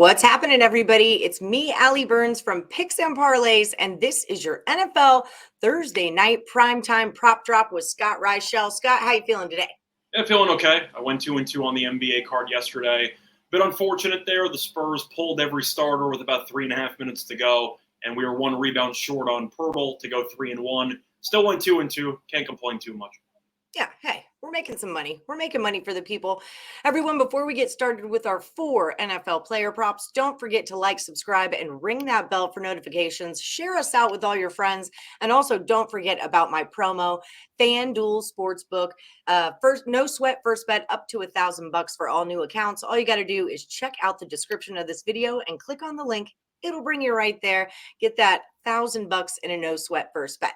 What's happening, everybody? It's me, Allie Burns from Picks and Parlays, and this is your NFL Thursday night primetime prop drop with Scott Reichel. Scott, how you feeling today? Yeah, feeling okay. I went 2-2 on the NBA card yesterday. Bit unfortunate there. The Spurs pulled every starter with about 3.5 minutes to go, and we were one rebound short on Pirtle to go 3-1. Still went 2-2. Can't complain too much. Yeah, hey, we're making some money. We're making money for the people. Everyone, before we get started with our 4 NFL player props, don't forget to like, subscribe, and ring that bell for notifications. Share us out with all your friends. And also don't forget about my promo, FanDuel Sportsbook. First, no sweat first bet up to $1,000 for all new accounts. All you got to do is check out the description of this video and click on the link. It'll bring you right there. Get that $1,000 in a no sweat first bet.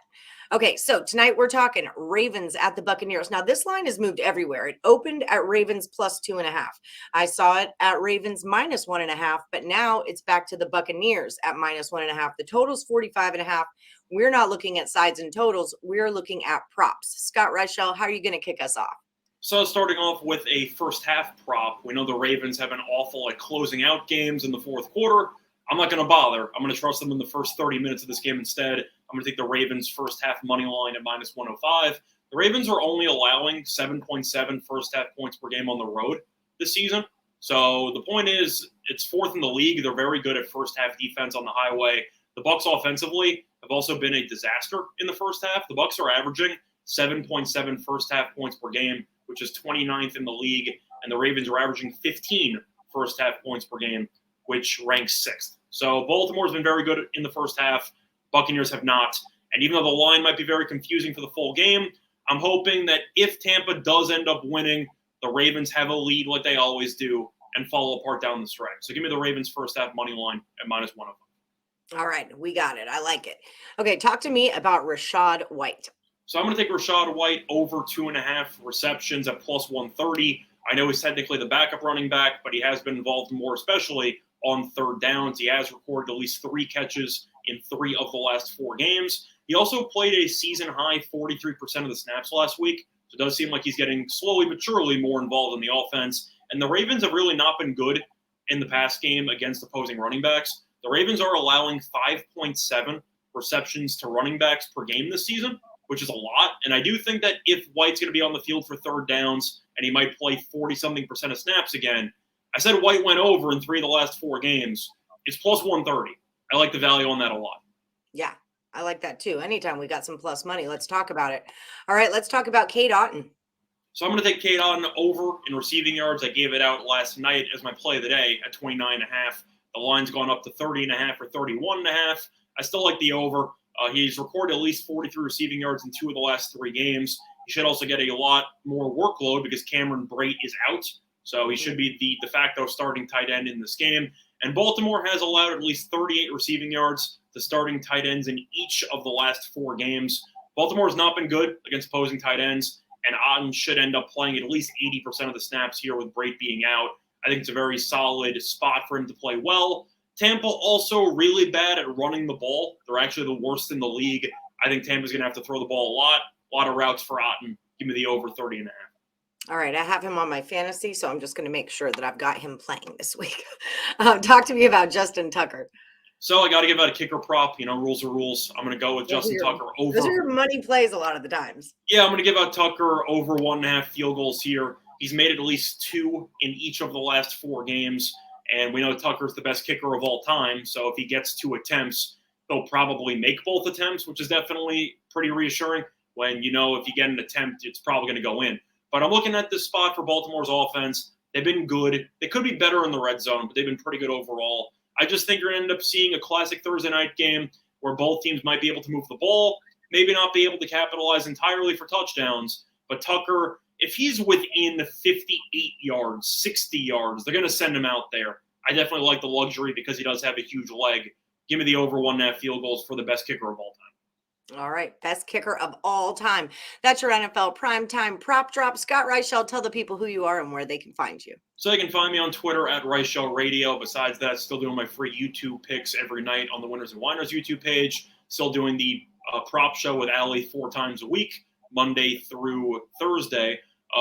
Okay, so tonight we're talking Ravens at the Buccaneers. Now, this line has moved everywhere. It opened at Ravens plus 2.5. I saw it at Ravens minus 1.5, but now it's back to the Buccaneers at minus 1.5. The total's 45.5. We're not looking at sides and totals. We're looking at props. Scott Reichel, how are you going to kick us off? So starting off with a first half prop, we know the Ravens have an awful at closing out games in the fourth quarter. I'm not going to bother. I'm going to trust them in the first 30 minutes of this game instead. I'm going to take the Ravens first half money line at minus 105. The Ravens are only allowing 7.7 first half points per game on the road this season. So the point is, it's fourth in the league. They're very good at first half defense on the highway. The Bucs offensively have also been a disaster in the first half. The Bucs are averaging 7.7 first half points per game, which is 29th in the league, and the Ravens are averaging 15 first half points per game, which ranks 6th. So Baltimore's been very good in the first half. Buccaneers have not. And even though the line might be very confusing for the full game, I'm hoping that if Tampa does end up winning, the Ravens have a lead like they always do and fall apart down the stretch. So give me the Ravens first half money line at minus 105. All right, we got it. I like it. Okay, talk to me about Rachaad White. So I'm going to take Rachaad White over 2.5 receptions at plus 130. I know he's technically the backup running back, but he has been involved more, especially on third downs. He has recorded at least 3 catches in 3 of the last 4 games. He also played a season-high 43% of the snaps last week, so it does seem like he's getting slowly but surely more involved in the offense. And the Ravens have really not been good in the pass game against opposing running backs. The Ravens are allowing 5.7 receptions to running backs per game this season, which is a lot. And I do think that if White's going to be on the field for third downs and he might play 40-something% of snaps again, I said White went over in 3 of the last 4 games. It's plus 130. I like the value on that a lot. Yeah, I like that too. Anytime we got some plus money, let's talk about it. All right, let's talk about Cade Otton. So I'm going to take Cade Otton over in receiving yards. I gave it out last night as my play of the day at 29.5. The line's gone up to 30.5 or 31.5. I still like the over. He's recorded at least 43 receiving yards in 2 of the last 3 games. He should also get a lot more workload because Cameron Brate is out. So he should be the de facto starting tight end in this game. And Baltimore has allowed at least 38 receiving yards to starting tight ends in each of the last 4 games. Baltimore has not been good against opposing tight ends, and Otton should end up playing at least 80% of the snaps here with Brate being out. I think it's a very solid spot for him to play well. Tampa also really bad at running the ball. They're actually the worst in the league. I think Tampa's going to have to throw the ball a lot of routes for Otton. Give me the over 30.5. All right, I have him on my fantasy, so I'm just going to make sure that I've got him playing this week. Talk to me about Justin Tucker. So I got to give out a kicker prop. You know, rules are rules. I'm going to go with Justin Tucker over. Those are your money plays a lot of the times. Yeah, I'm going to give out Tucker over 1.5 field goals here. He's made at least 2 in each of the last 4 games, and we know Tucker's the best kicker of all time. So if he gets 2 attempts, he'll probably make both attempts, which is definitely pretty reassuring when you know if you get an attempt, it's probably going to go in. But I'm looking at this spot for Baltimore's offense. They've been good. They could be better in the red zone, but they've been pretty good overall. I just think you're going to end up seeing a classic Thursday night game where both teams might be able to move the ball, maybe not be able to capitalize entirely for touchdowns. But Tucker, if he's within 58 yards, 60 yards, they're going to send him out there. I definitely like the luxury because he does have a huge leg. Give me the over 1.5 field goals for the best kicker of all time. All right, best kicker of all time. That's your NFL primetime prop drop. Scott Reichel, tell the people who you are and where they can find you. So they can find me on Twitter at Reichel Radio. Besides that, still doing my free YouTube picks every night on the Winners and Winers YouTube page. Still doing the prop show with Allie 4 times a week, Monday through Thursday.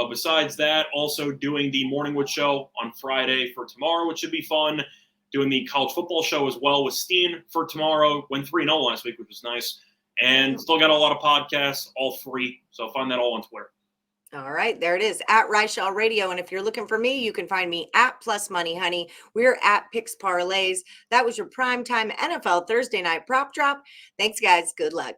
Besides that, also doing the Morningwood show on Friday for tomorrow, which should be fun. doing the college football show as well with Steen for tomorrow. Went 3-0 last week, which was nice. And still got a lot of podcasts, all free. So find that all on Twitter. All right, there it is, at Ryshaw Radio. And if you're looking for me, you can find me at Plus Money Honey. We're at Picks Parlays. That was your primetime NFL Thursday night prop drop. Thanks, guys. Good luck.